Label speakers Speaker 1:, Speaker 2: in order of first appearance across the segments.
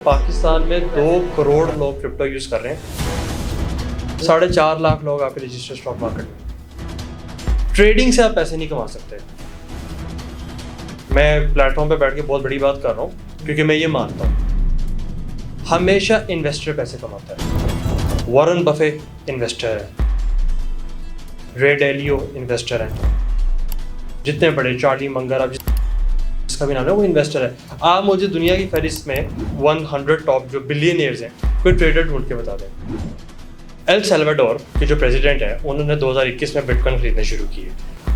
Speaker 1: पाकिस्तान में 2 करोड़ लोग crypto use कर रहे हैं। 4.5 लाख लोग आपके रजिस्टर्ड स्टॉक मार्केट में। ट्रेडिंग से आप पैसे नहीं कमा सकते। मैं प्लेटफॉर्म पे बैठ के बहुत बड़ी बात कर रहा हूँ क्योंकि मैं ये मानता हूँ हमेशा इन्वेस्टर पैसे कमाता है। वॉरेन बफे इन्वेस्टर है, रे डैलियो इन्वेस्टर है, जितने बड़े चार्ली मंगर आप जिसका भी नाम है वो इन्वेस्टर है। आप मुझे दुनिया की फहरिस्त में 100 टॉप जो बिलियनियर्स हैं कोई ट्रेडर ढूंढ के बता दें। एल सल्वाडोर के जो प्रेसिडेंट है उन्होंने 2021 में बिटकॉइन खरीदने शुरू किए।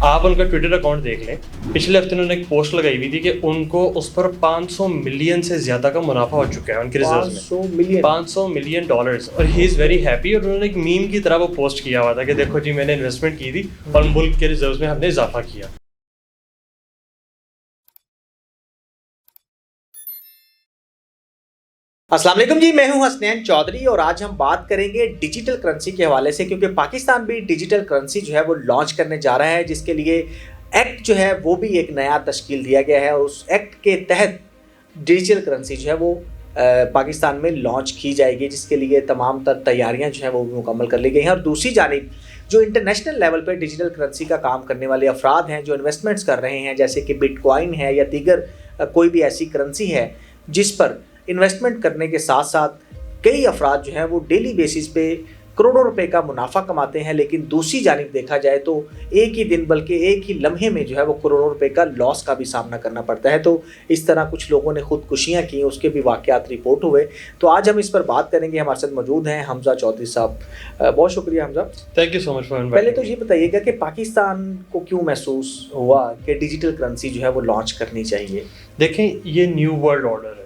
Speaker 1: आप उनका ट्विटर अकाउंट देख लें, पिछले हफ्ते उन्होंने एक पोस्ट लगाई हुई थी कि उनको उस पर 500 मिलियन से ज़्यादा का मुनाफा हो चुका है उनके रिजर्व में। 500 मिलियन डॉलर्स, और ही इज़ वेरी हैप्पी। और उन्होंने एक मीम की तरह वो पोस्ट किया हुआ था कि देखो जी मैंने इन्वेस्टमेंट की थी और मुल्क के रिजर्व में हमने इजाफा किया।
Speaker 2: अस्सलाम वालेकुम जी, मैं हूं हसनैन चौधरी और आज हम बात करेंगे डिजिटल करेंसी के हवाले से, क्योंकि पाकिस्तान भी डिजिटल करेंसी जो है वो लॉन्च करने जा रहा है, जिसके लिए एक्ट जो है वो भी एक नया तश्कील दिया गया है और उस एक्ट के तहत डिजिटल करेंसी जो है वो पाकिस्तान में लॉन्च की जाएगी, जिसके लिए तमाम तर तैयारियां जो है वो भी मुकम्मल कर ली गई हैं। और दूसरी जानिब जो इंटरनेशनल लेवल पर डिजिटल करेंसी का काम करने वाले अफराद हैं जो इन्वेस्टमेंट्स कर रहे हैं, जैसे कि बिटकॉइन है या दीगर कोई भी ऐसी करेंसी है जिस पर इन्वेस्टमेंट करने के साथ साथ कई अफराद जो हैं वो डेली बेसिस पे करोड़ों रुपए का मुनाफा कमाते हैं, लेकिन दूसरी जानिब देखा जाए तो एक ही दिन बल्कि एक ही लम्हे में जो है वो करोड़ों रुपए का लॉस का भी सामना करना पड़ता है। तो इस तरह कुछ लोगों ने खुदकुशियाँ की, उसके भी वाक़यात रिपोर्ट हुए। तो आज हम इस पर बात करेंगे। हमारे साथ मौजूद हैं हमजा चौधरी साहब। बहुत शुक्रिया Hamza,
Speaker 1: thank you so much for.
Speaker 2: पहले तो ये बताइएगा कि पाकिस्तान को क्यों महसूस हुआ कि डिजिटल करेंसी जो है वो लॉन्च करनी चाहिए?
Speaker 1: देखें, ये न्यू वर्ल्ड ऑर्डर है।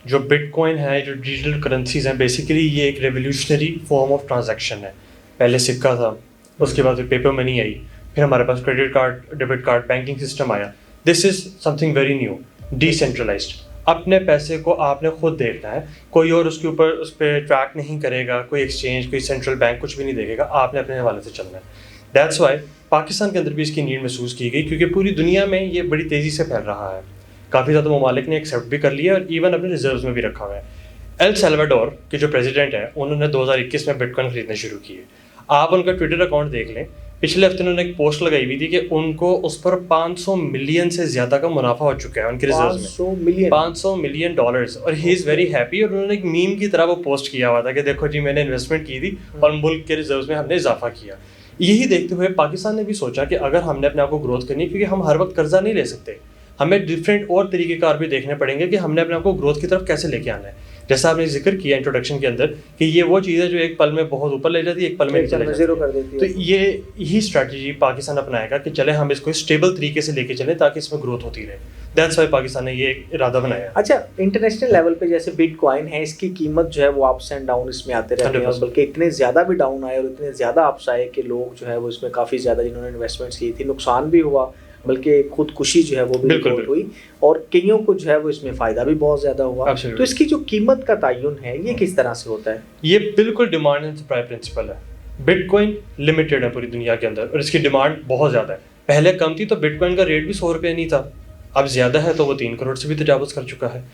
Speaker 1: जो बिटकॉइन है, जो डिजिटल करेंसीज हैं, बेसिकली ये एक रेवोल्यूशनरी फॉर्म ऑफ ट्रांजैक्शन है। पहले सिक्का था, उसके बाद फिर पेपर मनी आई, फिर हमारे पास credit card, debit card, banking system आया। This is something very new, decentralised. अपने पैसे को आपने खुद देखना है, कोई और उसके ऊपर उस पर ट्रैक नहीं करेगा, कोई एक्सचेंज, कोई सेंट्रल बैंक कुछ भी नहीं देखेगा, आपने अपने हवाले से चलना है। दैट्स वाई पाकिस्तान के अंदर भी इसकी नीड महसूस की गई, क्योंकि पूरी दुनिया में ये बड़ी तेज़ी से फैल रहा है। काफ़ी ज़्यादा ममालिक ने एक्सेप्ट भी कर लिया और इवन अपने रिजर्व्स में भी रखा हुआ है। एल सल्वाडोर के जो प्रेसिडेंट है उन्होंने 2021 में बिटकॉइन खरीदने शुरू किए। आप उनका ट्विटर अकाउंट देख लें, पिछले हफ्ते उन्होंने एक पोस्ट लगाई हुई थी कि उनको उस पर 500 मिलियन से ज़्यादा का मुनाफा हो चुका है उनके रिजर्व्स में। 500 मिलियन डॉलर्स, और ही इज़ वेरी हैप्पी। और उन्होंने एक मीम की तरह वो पोस्ट किया हुआ था कि देखो जी मैंने इन्वेस्टमेंट की थी और मुल्क के रिजर्व्स में हमने इजाफा किया। यही देखते हुए पाकिस्तान ने भी सोचा कि अगर हमने अपने आप को ग्रोथ करनी है, क्योंकि हम हर वक्त कर्जा नहीं ले सकते, हमें डिफरेंट और तरीक़ेकार भी देखने पड़ेंगे कि हमने अपने आप को ग्रोथ की तरफ कैसे लेके आना है। जैसा आपने जिक्र किया इंट्रोडक्शन के अंदर कि ये वो चीज़ है जो एक पल में बहुत ऊपर ले जाती है, एक पल में नीचे ले जाती है। तो ये यही स्ट्रैटेजी पाकिस्तान अपनाएगा कि चले हम इसको स्टेबल तरीके से लेके चलें ताकि इसमें ग्रोथ होती रहे। दैट्स वाई पाकिस्तान ने ये इरादा बनाया।
Speaker 2: अच्छा, इंटरनेशनल लेवल पे जैसे बिटकॉइन है, इसकी कीमत जो है वो अप्स एंड डाउन इसमें आते रहते हैं, बल्कि इतने ज़्यादा भी डाउन आए और इतने ज़्यादा अप्स आए कि लोग जो है वो इसमें काफ़ी ज़्यादा जिन्होंने इन्वेस्टमेंट्स की थी नुकसान भी हुआ, बल्कि खुदकुशी जो है वो भी रिपोर्ट हुई, और कईयों को जो है वो इसमें फ़ायदा भी बहुत ज़्यादा हुआ। तो इसकी जो कीमत का तयन है ये किस तरह से होता है?
Speaker 1: ये बिल्कुल डिमांड एंड सप्लाई प्रिंसिपल है। बिटकॉइन लिमिटेड है पूरी दुनिया के अंदर और इसकी डिमांड बहुत ज़्यादा है। पहले कम थी तो बिटकॉइन का रेट भी 100 रुपये नहीं था, अब ज़्यादा है तो वो 3 करोड़ से भी तजावुज़ कर चुका है।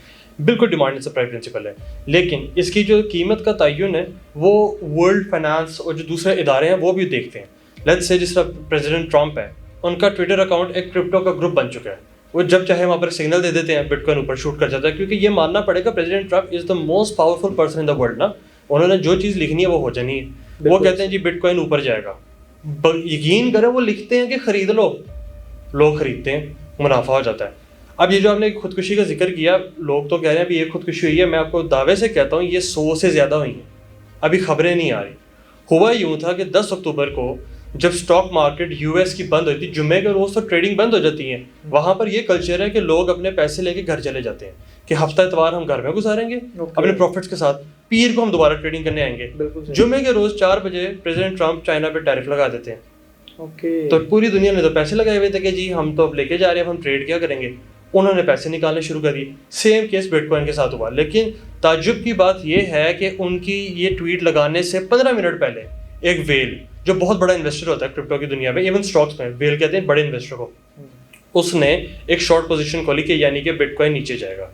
Speaker 1: बिल्कुल डिमांड एंड सप्लाई प्रिंसिपल है। लेकिन इसकी जो कीमत का तयन है वो वर्ल्ड फाइनेंस और जो दूसरे इदारे हैं वो भी देखते हैं। लेट्स से जिस तरह प्रेसिडेंट ट्रंप है, उनका ट्विटर अकाउंट एक क्रिप्टो का ग्रुप बन चुका है। वो जब चाहे वहाँ पर सिग्नल दे देते हैं, बिटकॉइन ऊपर शूट कर जाता है, क्योंकि ये मानना पड़ेगा president Trump is the most powerful person in the world ना। उन्होंने जो चीज़ लिखनी है वो हो जानी है। वो कहते हैं जी बिटकॉइन ऊपर जाएगा, यकीन करें वो लिखते हैं कि खरीद लो, लोग खरीदते हैं, मुनाफा हो जाता है। अब ये जो आपने खुदकुशी का जिक्र किया, लोग तो कह रहे हैं अभी ये खुदकुशी हुई है, मैं आपको दावे से कहता हूँ ये 100 से ज़्यादा हुई हैं, अभी खबरें नहीं आ रही। हुआ यूँ था कि 10 अक्टूबर को जब स्टॉक मार्केट यूएस की बंद हुई थी, जुम्मे के रोज़ तो ट्रेडिंग बंद हो जाती है, वहाँ पर ये कल्चर है कि लोग अपने पैसे लेके घर चले जाते हैं कि हफ्ता इतवार हम घर में गुजारेंगे अपने प्रॉफिट्स के साथ, पीर को हम दोबारा ट्रेडिंग करने आएंगे। जुम्मे के रोज़ 4 बजे प्रेसिडेंट ट्रंप चाइना पे टैरिफ लगा देते हैं। तो पूरी दुनिया ने तो पैसे लगाए हुए थे कि जी हम तो अब लेके जा रहे हैं, हम ट्रेड क्या करेंगे। उन्होंने पैसे निकालने शुरू कर दिए। सेम केस बिटकॉइन के साथ हुआ। लेकिन ताज्जुब की बात यह है कि उनकी ये ट्वीट लगाने से 15 मिनट पहले एक वेल, जो बहुत बड़ा इन्वेस्टर होता है क्रिप्टो की दुनिया में, इवन स्टॉक्स में वेल कहते हैं बड़े इन्वेस्टर को, उसने एक शॉर्ट पोजीशन खोली कि यानी कि बिटकॉइन नीचे जाएगा।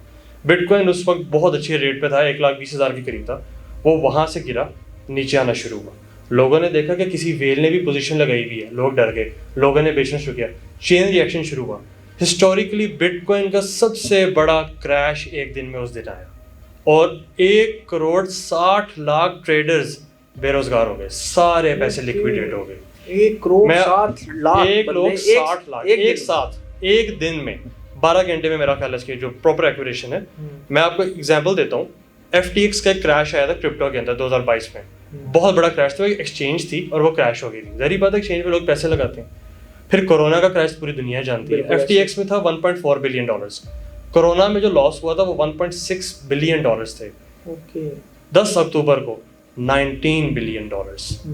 Speaker 1: बिटकॉइन उस वक्त बहुत अच्छे रेट पे था, 1,20,000 के करीब था, वो वहाँ से गिरा, नीचे आना शुरू हुआ। लोगों ने देखा कि किसी वेल ने भी पोजीशन लगाई हुई है, लोग डर गए, लोगों ने बेचना शुरू किया, चेन रिएक्शन शुरू हुआ। हिस्टोरिकली बिटकॉइन का सबसे बड़ा क्रैश एक दिन में उस दिन आया और 1,60,00,000 ट्रेडर्स बेरोजगार हो गए, सारे पैसे लिक्विडेट हो गए।
Speaker 2: 1,60,00,000
Speaker 1: 1,60,00,000 एक साथ एक दिन में 12 घंटे में, मेरा ख्याल है इसकी जो प्रॉपर एक्यूरेशन है। मैं आपको एग्जांपल देता हूँ, FTX का एक क्रैश आया था क्रिप्टो के अंदर 2022 में, बहुत बड़ा क्रैश था, एक एक्सचेंज थी और वो क्रैश हो गई थी। जहरी बात है, एक्सचेंज पे लोग पैसे लगाते हैं। फिर कोरोना का क्रैश पूरी दुनिया जानती है, FTX में था $1.4 बिलियन। कोरोना में जो लॉस हुआ था वो $1.6 बिलियन थे। 10 अक्टूबर को $19 बिलियन। 19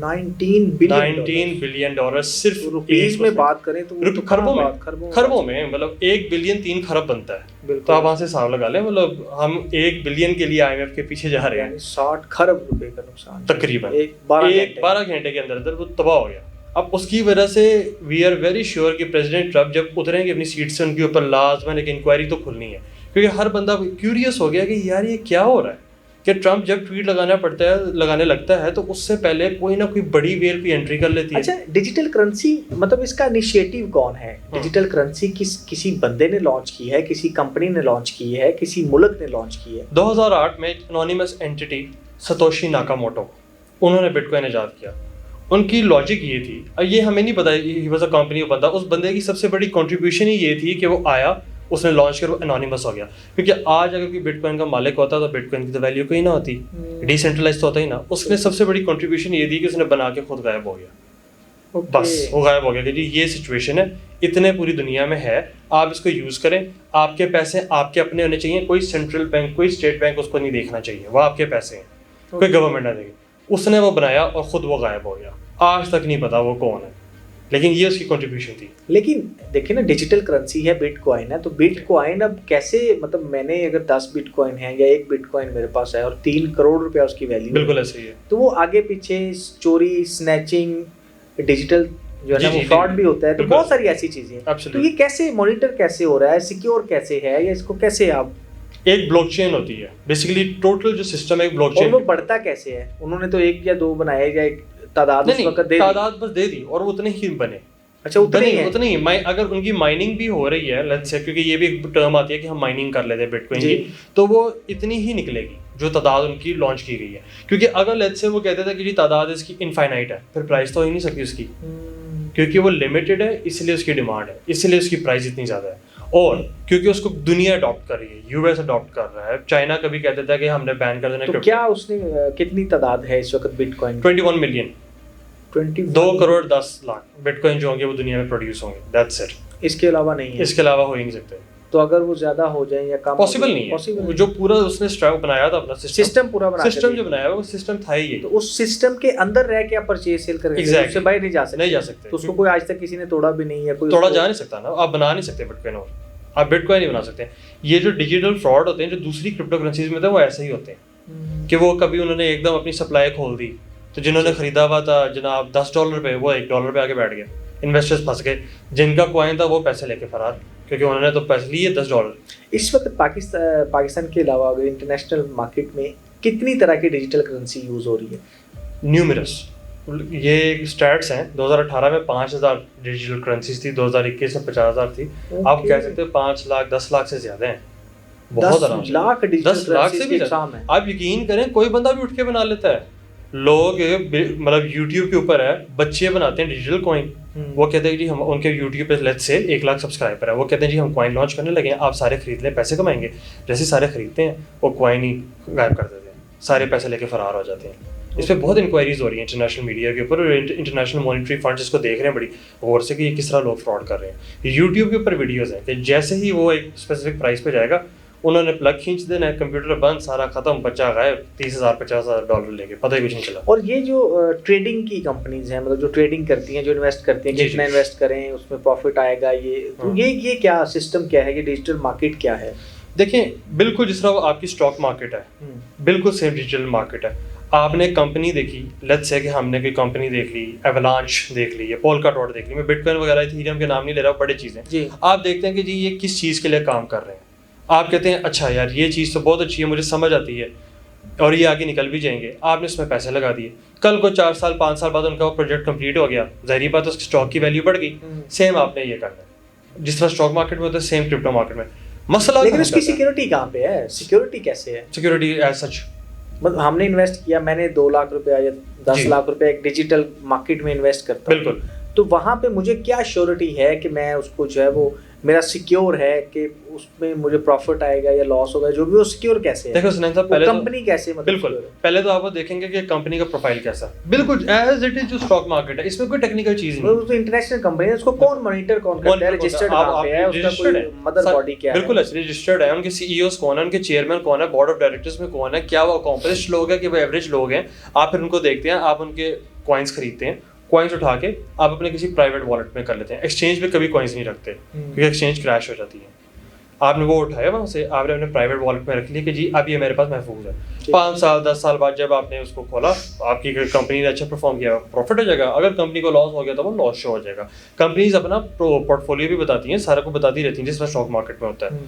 Speaker 1: बिलियन सिर्फ
Speaker 2: रुपीस में बात करें तो
Speaker 1: खरबों में मतलब 1 बिलियन 3 खरब बनता है। तो आप वहां से हिसाब लगा लें, मतलब हम 1 बिलियन के लिए IMF के पीछे जा रहे हैं।
Speaker 2: 60 खरब रुपए का नुकसान
Speaker 1: तकरीबन 12 घंटे के अंदर वो तबाह हो गया। अब उसकी वजह से वी आर वेरी श्योर कि प्रेसिडेंट ट्रम्प जब उतरेंगे अपनी सीट से, उनके ऊपर लाजमन एक इंक्वायरी तो खुलनी है, क्योंकि हर बंदा क्यूरियस हो गया कि यार ये क्या हो रहा है कि ट्रम्प जब ट्वीट लगाने लगता है तो उससे पहले कोई ना कोई बड़ी वेल की एंट्री कर लेती है।
Speaker 2: अच्छा, डिजिटल करेंसी मतलब इसका इनिशिएटिव कौन है? डिजिटल करेंसी किसी बंदे ने लॉन्च की है, किसी कंपनी ने लॉन्च की है, किसी मुल्क ने लॉन्च की है?
Speaker 1: 2008 में एनोनिमस एंटिटी सतोशी नाकामोटो, उन्होंने बिटकॉइन इजाद किया। उनकी लॉजिक ये थी, अब ये हमें नहीं पता ही वाज अ कंपनी बंदा, उस बंदे की सबसे बड़ी कंट्रीब्यूशन ही ये थी कि वो आया, उसने लॉन्च कर, वो एनोनिमस हो गया। क्योंकि आज अगर कोई बिटकॉइन का मालिक होता तो बिटकॉइन की तो वैल्यू कोई ना होती, डिसेंट्रलाइज तो होता ही ना। उसने सबसे बड़ी कंट्रीब्यूशन ये दी कि उसने बना के खुद गायब हो गया। बस वो गायब हो गया कि जी ये सिचुएशन है, इतने पूरी दुनिया में है, आप इसको यूज करें, आपके पैसे आपके अपने होने चाहिए, कोई सेंट्रल बैंक कोई स्टेट बैंक उसको नहीं देखना चाहिए, वो आपके पैसे हैं, कोई गवर्नमेंट ना देगी। उसने वो बनाया और खुद वो गायब हो गया। आज तक नहीं पता वो कौन है, लेकिन ये उसकी कंट्रीब्यूशन थी।
Speaker 2: लेकिन देखिए ना, डिजिटल करेंसी है, बिटकॉइन है, तो बिटकॉइन अब कैसे, मतलब मैंने अगर 10 बिटकॉइन है या 1 बिटकॉइन मेरे पास है और 3 करोड़ रुपया उसकी वैल्यू,
Speaker 1: बिल्कुल ऐसे ही है,
Speaker 2: तो वो आगे पीछे चोरी, स्नैचिंग, डिजिटल जो है ना वो फ्रॉड भी होता है, तो बहुत सारी ऐसी चीजें हैं। तो ये कैसे मॉनिटर कैसे हो रहा है, सिक्योर कैसे है, या इसको कैसे आप?
Speaker 1: एक ब्लॉकचेन होती है बेसिकली, टोटल जो सिस्टम है एक ब्लॉकचेन।
Speaker 2: और वो बढ़ता कैसे है? उन्होंने तो 1 या 2 बनाए या एक तादाद उस वक्त दे,
Speaker 1: तादाद बस दे दी और वो उतने ही बने।
Speaker 2: अच्छा, उतने ही
Speaker 1: अगर उनकी माइनिंग भी हो रही है, लेट्स से, क्योंकि ये भी एक टर्म आती है कि हम माइनिंग कर लेते हैं बिटकॉइन की, तो वो इतनी ही निकलेगी जो तादाद उनकी लॉन्च की गई है। क्योंकि अगर लेट्स से वो कहते थे कि जी तादाद इसकी इनफाइनाइट है, फिर प्राइस तो हो ही नहीं सकती उसकी, क्योंकि वो लिमिटेड है, इसलिए उसकी डिमांड है, इसलिए उसकी प्राइस इतनी ज़्यादा है। और क्योंकि उसको दुनिया अडॉप्ट कर रही है, यूएस अडॉप्ट कर रहा है, चाइना कभी कहता था कि हमने बैन कर देना।
Speaker 2: तो क्या उसने कितनी तादाद है इस वक्त bitcoin?
Speaker 1: 21 million, 2 crore 10 lakh bitcoin जो होंगे वो दुनिया में प्रोड्यूस होंगे, दैट्स इट।
Speaker 2: इसके अलावा नहीं है,
Speaker 1: इसके अलावा हो ही नहीं सकते।
Speaker 2: तो अगर वो ज्यादा हो जाए या कम,
Speaker 1: पॉसिबल नहीं है। जो पूरा उसने स्ट्रैप बनाया था अपना
Speaker 2: सिस्टम पूरा बनाया,
Speaker 1: सिस्टम जो बनाया वो सिस्टम था ही ये।
Speaker 2: तो उस सिस्टम के अंदर रह के आप परचेज सेल करेंगे, उससे बाहर नहीं जा सकते। तो उसको कोई आज तक किसी ने तोड़ा भी नहीं है, कोई
Speaker 1: तोड़ा जा नहीं सकता ना, आप बना नहीं सकते बिटकॉइन, और आप बिटकॉइन नहीं बना सकते। ये जो डिजिटल फ्रॉड होते हैं जो दूसरी क्रिप्टो करेंसीज में थे, वो ऐसे ही होते हैं कि वो कभी उन्होंने एकदम अपनी सप्लाई खोल दी, तो जिन्होंने खरीदा हुआ था जनाब $10 पे, वो $1 पे आके बैठ गए, इन्वेस्टर्स फंस गए। जिनका कॉइन था वो पैसे लेके फरार, क्योंकि उन्होंने तो पैसे लिए $10। इस
Speaker 2: वक्त पाकिस्तान के अलावा अगर इंटरनेशनल मार्केट में कितनी तरह की डिजिटल करेंसी यूज हो रही है?
Speaker 1: न्यूमरस, ये स्टैट्स हैं। 2018 में 5,000 डिजिटल करेंसीज थी, 2021 में 50,000 थी। आप कह सकते हैं 5 लाख 10 लाख से ज्यादा हैं, बहुत आराम से
Speaker 2: 10 लाख से भी ज्यादा।
Speaker 1: आप यकीन करें, कोई बंदा भी उठ के बना लेता है। लोग मतलब YouTube के ऊपर है, बच्चे बनाते हैं डिजिटल कॉइन। वो कहते हैं जी हम उनके YouTube पे लेट्स से 1 लाख सब्सक्राइबर है, वो कहते हैं जी हम कॉइन लॉन्च करने लगे हैं, आप सारे खरीद लें, पैसे कमाएंगे। जैसे सारे खरीदते हैं वो कॉइन ही गायब कर देते हैं, सारे पैसे लेके फरार हो जाते हैं। इस पर बहुत इंक्वायरीज हो रही है इंटरनेशनल मीडिया के ऊपर, और इंटरनेशनल मॉनिटरी फंड्स इसको देख रहे हैं बड़ी गौर से कि ये किस तरह लोग फ्रॉड कर रहे हैं। यूट्यूब के ऊपर वीडियोस हैं कि जैसे ही वो एक स्पेसिफिक प्राइस पे जाएगा, उन्होंने प्लग खींच देना है, कंप्यूटर बंद, सारा खत्म, बच्चा गायब, $30,000 $50,000 लेके, पता ही कुछ नहीं चला।
Speaker 2: और ये जो ट्रेडिंग की कंपनीज हैं, मतलब जो ट्रेडिंग करती हैं, जो इन्वेस्ट करती हैं, कितना इन्वेस्ट करें उसमें प्रॉफिट आएगा, ये क्या सिस्टम क्या है, ये डिजिटल मार्केट क्या है?
Speaker 1: देखिए, बिल्कुल जिस तरह आपकी स्टॉक मार्केट है, बिल्कुल सेम डिजिटल मार्केट है। आपने कंपनी देखी, लेट्स से कि हमने कोई कंपनी देख ली, एवलांच देख ली, पोल्काडॉट देख ली, मैं बिटकॉइन वगैरह इथेरियम के नाम नहीं ले रहा, बड़ी चीज़ें। आप देखते हैं कि जी ये किस चीज़ के लिए काम कर रहे हैं। आप कहते हैं अच्छा यार ये चीज़ तो बहुत अच्छी है, मुझे समझ आती है और ये आगे निकल भी जाएंगे, आपने उसमें पैसे लगा दिए, कल को 4 साल 5 साल बाद उनका वो प्रोजेक्ट कंप्लीट हो गया, ज़ाहिर बात है उसकी स्टॉक की वैल्यू बढ़ गई। सेम आपने ये करना है, जिस तरह स्टॉक मार्केट में होता है सेम क्रिप्टो मार्केट में। मसला
Speaker 2: लेकिन उसकी सिक्योरिटी कहाँ पे है, सिक्योरिटी कैसे है?
Speaker 1: सिक्योरिटी एज सच,
Speaker 2: मतलब हमने इन्वेस्ट किया, मैंने 2 लाख रुपया या 10 लाख रुपया एक डिजिटल मार्केट में इन्वेस्ट करता हूँ,
Speaker 1: बिल्कुल,
Speaker 2: तो वहाँ पे मुझे क्या श्योरिटी है कि मैं उसको जो है वो मेरा सिक्योर है कि उसमें मुझे प्रॉफिट आएगा या लॉस होगा, जो भी वो सिक्योर कैसे है?
Speaker 1: देखो सुनैन साहब, पहले
Speaker 2: कंपनी कैसे मतलब
Speaker 1: बिल्कुल
Speaker 2: secure है?
Speaker 1: पहले तो आप देखेंगे कि कंपनी का प्रोफाइल कैसा है, बिल्कुल एज इट इज जो स्टॉक मार्केट है, इसमें कोई टेक्निकल चीज नहीं।
Speaker 2: वो तो इंटरनेशनल कंपनी है, उसको कौन मॉनिटर कौन करता है, रजिस्टर्ड कहाँ पे है, उसका कोई मदर बॉडी क्या है?
Speaker 1: बिल्कुल रजिस्टर्ड है, उनके सीईओस कौन है, उनके चेयरमैन कौन है, बोर्ड ऑफ डायरेक्टर्स में कौन है, क्या वो अकॉम्प्लिश्ड लोग हैं कि वो एवरेज लोग हैं। आप फिर उनको देखते हैं, आप उनके कॉइन्स खरीदते हैं, कॉइन्स उठा के आप अपने किसी प्राइवेट वॉलेट में कर लेते हैं। एक्सचेंज पे कभी कॉइन्स नहीं रखते क्योंकि एक्सचेंज क्रैश हो जाती है। आपने वो उठाया वहाँ से, आपने अपने प्राइवेट वॉलेट में रख लिया कि जी अब ये मेरे पास महफूज है। 5 साल 10 साल बाद जब आपने उसको खोला, आपकी कंपनी ने अच्छा परफॉर्म किया, प्रॉफिट हो जाएगा। अगर कंपनी को लॉस हो गया तो वो लॉस शो हो जाएगा। कंपनीज अपना पोर्टफोलियो भी बताती हैं, सारा को बताती रहती हैं, जिस तरह स्टॉक मार्केट में होता है।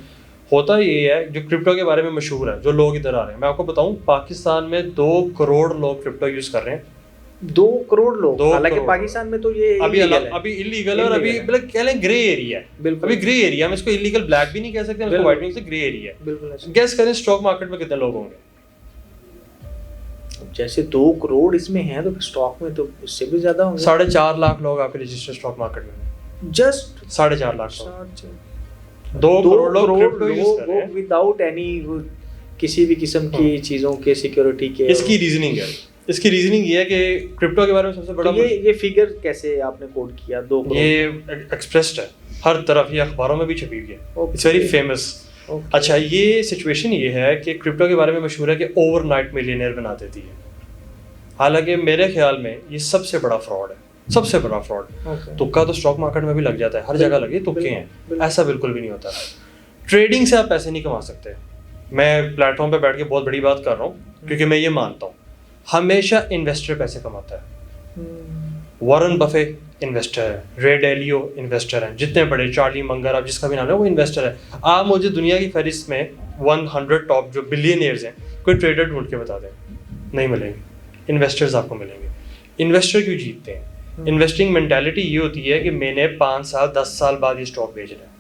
Speaker 1: होता ये है, जो क्रिप्टो के बारे में मशहूर है, जो लोग इधर आ रहे हैं, मैं आपको बताऊं पाकिस्तान में 2 करोड़ लोग क्रिप्टो यूज कर रहे हैं।
Speaker 2: 2 करोड़ लोग, हालांकि पाकिस्तान में तो ये
Speaker 1: अभी इलीगल और अभी मतलब कह लें ग्रे एरिया है, अभी ग्रे एरिया में इसको इलीगल ब्लैक भी नहीं कह सकते, इसको व्हाइट भी नहीं कह सकते, ग्रे एरिया है। बिल्कुल। गेस करें स्टॉक मार्केट में कितने लोग होंगे?
Speaker 2: जैसे 2 करोड़ इसमें हैं तो स्टॉक में तो इससे भी ज्यादा होंगे।
Speaker 1: 4.5 लाख लोग आपके रजिस्टर्ड स्टॉक मार्केट में,
Speaker 2: जस्ट
Speaker 1: 4.5 लाख लोग, 2 करोड़ लोग क्रिप्टो यूज कर रहे हैं
Speaker 2: विदाउट एनी किसी भी किस्म की चीजों के सिक्योरिटी के।
Speaker 1: इसकी रीजनिंग है, इसकी रीजनिंग ये है कि क्रिप्टो के बारे में सबसे बड़ा
Speaker 2: तो ये फिगर कैसे आपने कोड किया 2 करोड़?
Speaker 1: ये एक्सप्रेस्ड है हर तरफ, ये अखबारों में भी छपी हुई है, इट्स वेरी फेमस। अच्छा, ये सिचुएशन ये है कि क्रिप्टो के बारे में मशहूर है कि ओवरनाइट मिलियनेयर बना देती है। हालांकि मेरे ख्याल में ये सबसे बड़ा फ्रॉड है, सबसे बड़ा फ्रॉड। तुक्का तो स्टॉक मार्केट में भी लग जाता है, हर जगह लगे तुक्के हैं, ऐसा बिल्कुल भी नहीं होता। ट्रेडिंग से आप पैसे नहीं कमा सकते। मैं प्लेटफॉर्म पे बैठ के बहुत बड़ी बात कर रहा हूँ क्योंकि मैं ये मानता हूँ हमेशा इन्वेस्टर पैसे कमाता है। वॉरेन बफे इन्वेस्टर है, रे डेलियो इन्वेस्टर है, जितने बड़े चार्ली मंगर आप जिसका भी नाम है वो इन्वेस्टर है। आप मुझे दुनिया की फहरिस्त में 100 टॉप जो बिलियनियर्स हैं कोई ट्रेडर ढूंढ के बता दें, नहीं मिलेंगे। इन्वेस्टर्स आपको मिलेंगे। इन्वेस्टर क्यों जीतते हैं? इन्वेस्टिंग मेंटालिटी ये होती है कि मैंने 5 साल 10 साल बाद ये स्टॉक बेचना है।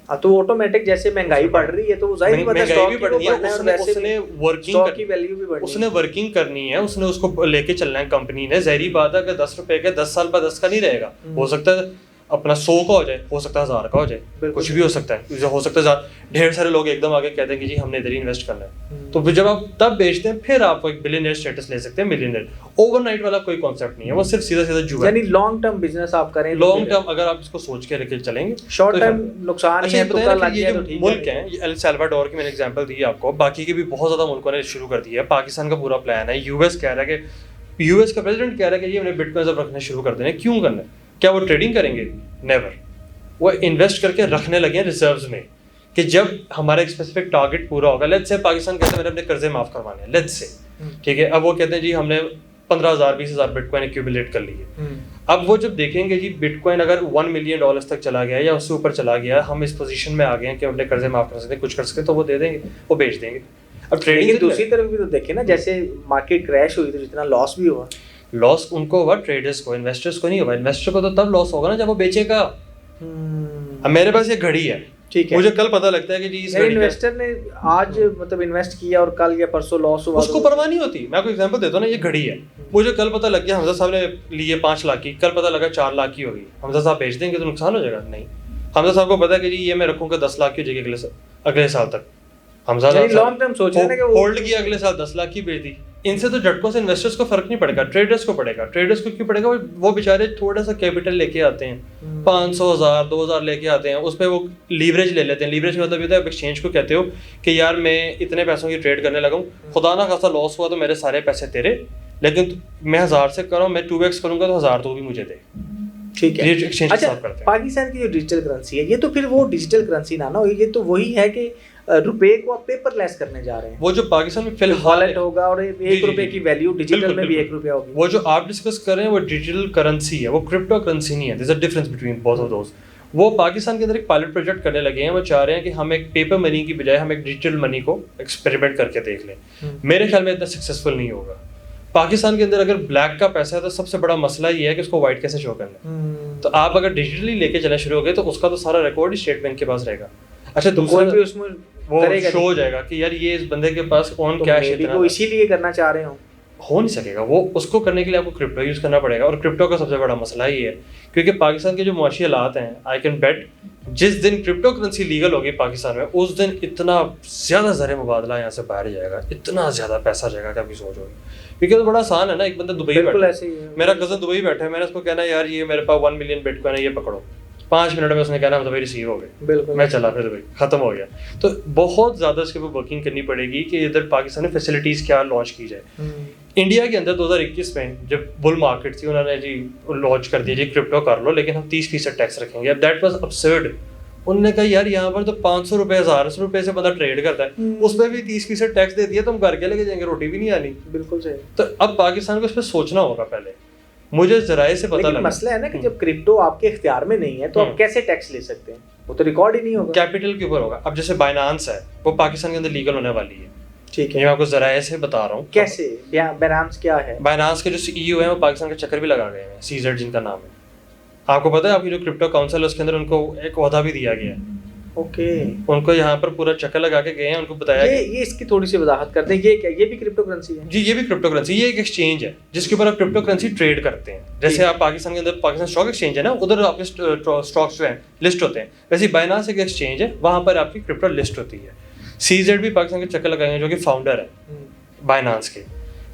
Speaker 2: तो ऑटोमेटिक जैसे महंगाई बढ़ रही है तो जाहिर बात है स्टॉक भी बढ़नी है,
Speaker 1: उसने वर्किंग की वैल्यू भी बढ़नी है, उसने वर्किंग करनी है, उसने उसको लेके चलना है कंपनी ने। जाहिर बात है कि 10 रुपए का 10 साल बाद 10 का नहीं रहेगा, हो सकता है अपना 100 का हो जाए, हो सकता है 1000 का हो जाए, कुछ भी हो सकता है। हो सकता है ढेर सारे लोग एकदम आगे कहते हैं कि जी हमने इधर ही इन्वेस्ट करना है, तो फिर जब आप तब बेचते हैं फिर आप एक बिलियनियर स्टेटस ले सकते हैं, मिलियनियर। ओवरनाइट वाला कोई कॉन्सेप्ट नहीं है, वो सिर्फ सीधा सीधा जुआ है।
Speaker 2: यानी लॉन्ग टर्म बिजनेस आप करें,
Speaker 1: लॉन्ग टर्म अगर आप इसको सोच के लेके चलेंगे,
Speaker 2: शॉर्ट टर्म नुकसान ही है तो कल लग गया तो ठीक है।
Speaker 1: मुल्क हैं, ये एल सल्वाडोर की मैंने एग्जांपल दी आपको, बाकी के भी बहुत ज्यादा मुल्कों ने शुरू कर दिया है। पाकिस्तान का पूरा प्लान है। यूएस कह रहा है कि यूएस का प्रेसिडेंट कह रहा है कि ये हमने बिटकॉइन अब रखने शुरू कर देने। क्यों करना है? क्या वो ट्रेडिंग करेंगे? नेवर। वो इन्वेस्ट करके रखने लगे हैं रिजर्व्स में कि जब हमारा एक स्पेसिफिक टारगेट पूरा होगा, लेट्स से पाकिस्तान कहते हैं मैंने अपने कर्जे माफ करवाने हैं, लेट्स से, ठीक है। अब वो कहते हैं जी हमने 15,000 20,000 बिटकॉइन एक्यूमुलेट कर लिए। अब वो जब देखेंगे जी बिटकॉइन अगर $1 मिलियन तक चला गया या उससे ऊपर चला गया, हम इस पोजीशन में आ गए हैं कि अपने कर्जे माफ कर सकते हैं, कुछ कर सकते हैं, तो वो दे देंगे, वो बेच देंगे। अब ट्रेडिंग
Speaker 2: दूसरी तरफ भी तो देखें ना, जैसे मार्केट क्रैश हुई तो जितना लॉस भी हुआ,
Speaker 1: लॉस उनको हुआ, ट्रेडर्स को, इन्वेस्टर्स को नहीं हुआ। इन्वेस्टर को तो तब लॉस होगा ना जब वो बेचेगा। अब मेरे पास ये घड़ी है, ठीक है, मुझे कल पता लगता है कि जी इस
Speaker 2: इन्वेस्टर ने आज मतलब इन्वेस्ट किया और कल या परसों लॉस हुआ,
Speaker 1: उसको परवाह नहीं होती। मैं आपको एग्जांपल देता हूं ना, ये घड़ी है, मुझे कल पता लग गया हमजा साहब ने लिए 5 लाख की, कल पता लगा 4 लाख की होगी, हमजा साहब बेच देंगे तो नुकसान हो जाएगा? नहीं। हमजा साहब को पता है कि जी ये मैं रखूंगा 10 लाख की हो जाएगी अगले साल तक। हमजा साहब
Speaker 2: लॉन्ग टर्म सोच रहे हैं कि
Speaker 1: होल्ड किया, अगले साल 10 लाख की बेच दी। इनसे तो झटकों से इन्वेस्टर्स को फर्क नहीं पड़ेगा, ट्रेडर्स को पड़ेगा। ट्रेडर्स को क्यों पड़ेगा? वो बेचारे थोड़ा सा कैपिटल लेके आते हैं, 500,000 2,000 लेके आते हैं, उस पर वो लीवरेज ले लेते हैं। लीवरेज मतलब ये आप एक्सचेंज को कहते हो कि यार मैं इतने पैसों की ट्रेड करने लगा हूँ, खुदा ना खासा लॉस हुआ तो मेरे सारे पैसे तेरे, लेकिन मैं 1000 से कर रहा हूँ, मैं 2x करूंगा तो 1000 तो भी मुझे दे,
Speaker 2: ठीक है।
Speaker 1: एक्सचेंज
Speaker 2: अच्छा, पाकिस्तान की जो डिजिटल करेंसी है, ये तो फिर वो डिजिटल करेंसी ना, ये तो वही है कि रुपए को आप पेपरलेस करने जा रहे हैं।
Speaker 1: वो जो पाकिस्तान में फिलहाल
Speaker 2: वॉलेट होगा और 1 रुपए की वैल्यू डिजिटल में भी 1 रुपया होगी।
Speaker 1: वो जो आप डिस्कस कर रहे हैं वो डिजिटल करेंसी है, वो क्रिप्टो करेंसी नहीं है। There is a difference between both of those. वो पाकिस्तान के अंदर एक पायलट प्रोजेक्ट करने लगे हैं। वो चाह रहे हैं कि हम एक पेपर मनी की बजाय हम एक डिजिटल मनी को एक्सपेरिमेंट करके देख लें। मेरे ख्याल में इतना सक्सेसफुल नहीं होगा। पाकिस्तान के अंदर अगर ब्लैक का पैसा है तो सबसे बड़ा मसला ये है कि उसको वाइट कैसे शो करना है। तो आप अगर डिजिटली लेके चलना शुरू हो गए तो उसका तो सारा रिकॉर्ड ही स्टेट बैंक के पास रहेगा। अच्छा,
Speaker 2: तो कोई भी उसमें
Speaker 1: वो
Speaker 2: करेगा
Speaker 1: शो हो जाएगा कि यार ये इस बंदे के पास ऑन कैश इतना
Speaker 2: वो इसीलिए करना चाह रहे
Speaker 1: हो नहीं सकेगा। वो उसको करने के लिए आपको क्रिप्टो यूज करना पड़ेगा, और क्रिप्टो का सबसे बड़ा मसला ही है क्योंकि पाकिस्तान के जो मुआशी हालात हैं, आई कैन बेट जिस दिन क्रिप्टो करेंसी लीगल होगी पाकिस्तान में उस दिन इतना ज़्यादा ज़र मुबादला यहाँ से बाहर जाएगा, इतना ज़्यादा पैसा जाएगा कि आपकी सोच होगी। क्योंकि तो बड़ा आसान है ना, एक बंदा दुबई बैठा है, मेरा कज़न दुबई बैठा है, मैंने उसको कहना यार ये मेरे पास 1 मिलियन बिटकॉइन है, ये पकड़ो, 5 मिनट में उसने कहना दुबई रिसीव हो गए, मैं चला फिर दुबई, खत्म हो गया। तो बहुत ज़्यादा इसके ऊपर वर्किंग करनी पड़ेगी कि इधर पाकिस्तान में फैसिलिटीज़ क्या लॉन्च की जाए। इंडिया के अंदर 2021 में जब बुल मार्केट थी उन्होंने जी लॉन्च कर दिया जी क्रिप्टो कर लो लेकिन हम 30% टैक्स रखेंगे। अब दैट वाज अब्सर्ड। उन्होंने कहा यार यहाँ पर तो 500 रुपये 1000 रुपये से बंदा ट्रेड करता है, उसमें भी 30% टैक्स दे दिया तो हम घर के लेके जाएंगे, रोटी भी नहीं आनी। बिल्कुल सही। तो अब पाकिस्तान को इस पर सोचना होगा पहले। मुझे जराए से पता लगा
Speaker 2: मसला है ना कि जब क्रिप्टो आपके इख्तियार में नहीं है तो आप कैसे टैक्स ले सकते हैं, वो तो रिकॉर्ड ही नहीं होगा,
Speaker 1: कैपिटल के ऊपर होगा। अब जैसे बाइनांस है वो पाकिस्तान के अंदर लीगल होने वाली है,
Speaker 2: ठीक है,
Speaker 1: मैं आपको जराए से बता रहा हूँ
Speaker 2: कैसे। बाइनांस क्या है? बाइनांस
Speaker 1: के जो सीईओ है वो पाकिस्तान का चक्कर भी लगा गए हैं, सीजेड जिनका नाम है। आपको पता है आपकी जो क्रिप्टो काउंसिल है उसके अंदर उनको एक ओहदा भी दिया गया है।
Speaker 2: ओके,
Speaker 1: उनको यहाँ पर पूरा चक्कर लगा के गए हैं, उनको बताया
Speaker 2: ये इसकी थोड़ी सी वजाहत करते हैं। ये क्या, ये भी क्रिप्टो करेंसी है?
Speaker 1: जी, ये भी क्रिप्टो करेंसी, ये एक एक्सचेंज है जिसके ऊपर आप क्रिप्टो करेंसी ट्रेड करते हैं। जैसे आप पाकिस्तान के अंदर पाकिस्तान स्टॉक एक्सचेंज है ना, उधर आपके स्टॉक्स जो हैं लिस्ट होते हैं, वैसे बाइनांस एक एक्सचेंज है, वहाँ पर आपकी क्रिप्टो लिस्ट होती है। सीजेड भी पाकिस्तान के चक्कर लगाएंगे जो कि फाउंडर है बाइनांस के।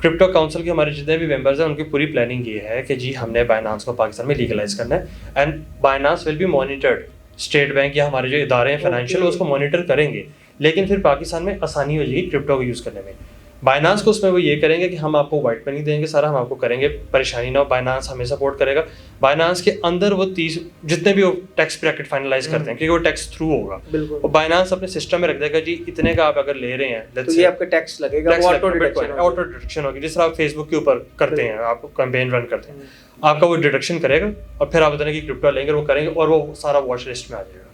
Speaker 1: क्रिप्टो काउंसिल के हमारे जितने भी मेंबर्स हैं उनकी पूरी प्लानिंग ये है कि जी हमने बाइनांस को पाकिस्तान में लीगलाइज करना है, and Binance will be monitored. State bank या हमारे जो इदारे हैं फाइनेंशियल उसको मॉनिटर करेंगे, लेकिन फिर पाकिस्तान में आसानी हो जाएगी क्रिप्टो को यूज़ करने में। बाइनांस को उसमें वो ये करेंगे कि हम आपको वाइट मनी देंगे, सारा हम आपको करेंगे, परेशानी ना हो, बाइनांस हमें सपोर्ट करेगा। बाइनांस के अंदर वो 30 जितने भी वो टैक्स ब्रैकेट फाइनलाइज करते हैं क्योंकि वो टैक्स थ्रू होगा, और बाइनांस अपने सिस्टम में रख देगा जी इतने का आप अगर ले रहे हैं
Speaker 2: तो ये आपका टैक्स लगेगा,
Speaker 1: ऑटो डिडक्शन होगी। जिस तरह आप फेसबुक के ऊपर करते हैं, आप कैंपेन रन करते हैं, आपका वो डिडक्शन करेगा और फिर आप बताने की क्रिप्टो लेंगे, वो करेंगे और वो सारा वॉच लिस्ट में आ जाएगा।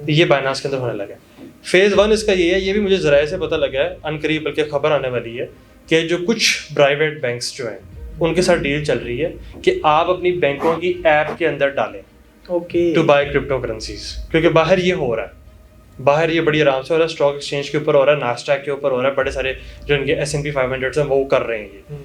Speaker 1: तो ये बाइनांस के अंदर होने लगा है। फेज 1 इसका ये है, ये भी मुझे जराए से पता लगा है, अनकरीब बल्कि खबर आने वाली है कि जो कुछ प्राइवेट बैंक्स जो हैं उनके साथ डील चल रही है कि आप अपनी बैंकों की ऐप के अंदर डालें टू बाय क्रिप्टो करेंसीज, क्योंकि बाहर ये हो रहा है, बाहर ये बड़ी आराम से हो रहा है, स्टॉक एक्सचेंज के ऊपर हो रहा है, नास्डैक के ऊपर हो रहा है, बड़े सारे जो इनके S&P 500 हैं वो कर रहे हैं। ये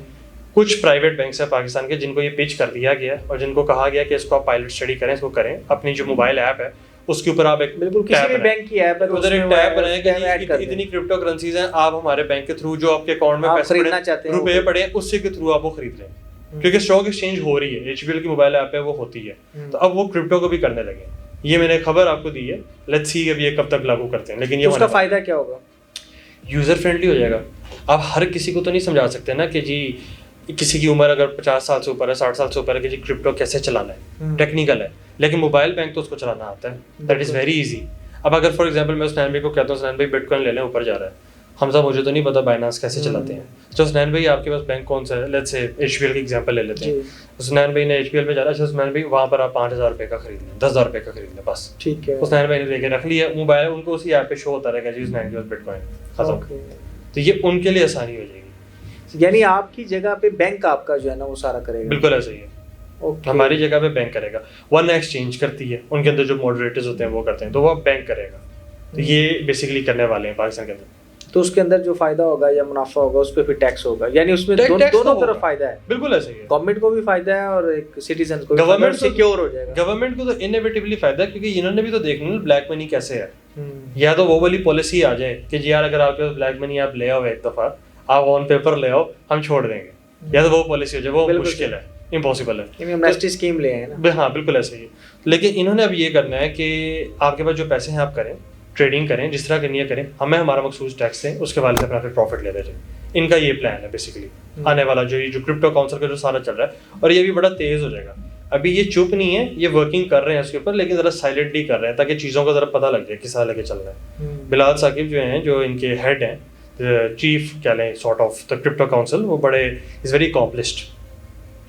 Speaker 1: कुछ प्राइवेट बैंक्स हैं पाकिस्तान के जिनको ये पिच कर दिया गया और जिनको कहा गया कि इसको आप पायलट स्टडी करें, इसको करें। अपनी जो मोबाइल ऐप है उसके ऊपर आप एक
Speaker 2: बिल्कुल किसी भी बैंक की ऐप है
Speaker 1: उधर एक टैब बनाए कि इतनी क्रिप्टो करेंसीज हैं, आप हमारे बैंक के थ्रू जो आपके अकाउंट में पैसे
Speaker 2: खरीदना चाहते हैं,
Speaker 1: रुपए पड़े, उससे के थ्रू आप वो खरीद लें, क्योंकि स्टॉक एक्सचेंज हो रही है, HBL की मोबाइल ऐप है वो होती है, तो अब वो क्रिप्टो को भी करने लगे। ये मैंने खबर आपको दी है, लेट्स सी अब ये कब तक लागू करते हैं, लेकिन ये
Speaker 2: उसका फायदा क्या होगा?
Speaker 1: यूजर फ्रेंडली हो जाएगा। आप हर किसी को तो नहीं समझा सकते ना कि जी किसी की उम्र अगर 50 साल से ऊपर है, 60 साल से ऊपर है कि जी क्रिप्टो कैसे चलाना है, टेक्निकल है, लेकिन मोबाइल बैंक तो उसको चलाना आता है, दैट इज़ वेरी इजी। अब अगर फॉर एग्जांपल मैं सुनैन भाई को कहता हूँ सुनैन भाई बिटकॉइन ले लें, ऊपर जा रहा है, हमजा मुझे तो नहीं पता बाइनांस कैसे चलाते हैं, तो सुनैन भाई आपके पास बैंक कौन सा है, लेट्स से HBL की एग्जांपल ले लेते हैं, सुनैन भाई ने HBL पे जा रहा है, अच्छा सुनैन भाई वहाँ पर आप 5000 रुपये का खरीद लें, 10,000 रुपये का खरीद लें, बस ठीक है, सुनैन भाई ने लेके रख लिया मोबाइल, उनको उसी ऐप पे शो होता रहेगा जी सुनैन के पास बिटकॉइन खत्म। तो ये उनके लिए आसानी हो जाएगी,
Speaker 2: यानी आपकी जगह पे बैंक आपका जो है ना वो सारा करेगा।
Speaker 1: बिल्कुल ऐसा ही है, हमारी जगह पे बैंक करेगा, वन एक्सचेंज करती है, उनके अंदर जो मॉडरेटर्स होते हैं वो करते हैं, तो वो बैंक करेगा। तो ये बेसिकली करने वाले हैं पाकिस्तान के अंदर।
Speaker 2: तो उसके अंदर जो फायदा होगा या मुनाफा होगा उस पर फिर टैक्स होगा, यानी उसमें दोनों तरफ फायदा है।
Speaker 1: बिल्कुल ऐसा ही है,
Speaker 2: गवर्नमेंट को भी फायदा है और एक सिटीजन को, गवर्नमेंट सिक्योर हो जाएगा।
Speaker 1: गवर्नमेंट को तो इनएविटेबली फायदा है, क्योंकि इन्होंने भी तो देखना ब्लैक मनी कैसे है, या तो वो वाली पॉलिसी आ जाए कि जी यार अगर आपके पास ब्लैक मनी आप ले आओ एक दफा, आप ऑन पेपर ले आओ, हम छोड़ देंगे, या तो वो पॉलिसी हो जाए, वो मुश्किल है, इम्पॉसिबल है,
Speaker 2: एमनेस्टी स्कीम ले आए ना।
Speaker 1: हाँ बिल्कुल ऐसे ही। लेकिन इन्होंने अब ये करना है कि आपके पास जो पैसे हैं आप करें, ट्रेडिंग करें, जिस तरह करनी है करें, हमें हमारा मखसूस टैक्स दें, उसके बाद से अपना फिर प्रॉफिट लेते जाए। इनका ये प्लान है बेसिकली आने वाला जो क्रिप्टो काउंसिल का जो सारा चल रहा है, और ये भी बड़ा तेज हो जाएगा। अभी ये चुप नहीं है, ये वर्किंग कर रहे हैं इसके ऊपर, लेकिन ज़रा साइलेंटली कर रहे हैं ताकि चीज़ों का ज़रा पता लग जाए किस तरह लेके चल रहा है। बिलाल साकिब जो हैं, जो इनके हेड हैं, चीफ क्या लें sort of the crypto council, वो बड़े is very accomplished,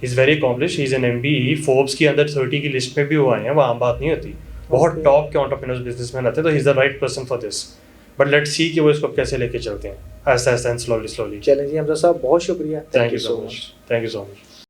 Speaker 1: he is an MBE, Forbes की अंदर 30 की लिस्ट में भी वो आए हैं, वो आम बात नहीं होती। बहुत
Speaker 2: Okay.
Speaker 1: टॉप के एंटरप्रेन्योर्स बिजनेसमैन आते हैं, तो he is the right person for this. But let's see कि वो इसको कैसे लेके चलते हैं, ऐसा ऐसा स्लोली स्लोली।
Speaker 2: चलें जी हमजा साहब, बहुत शुक्रिया,
Speaker 1: thank you so much, thank you so much.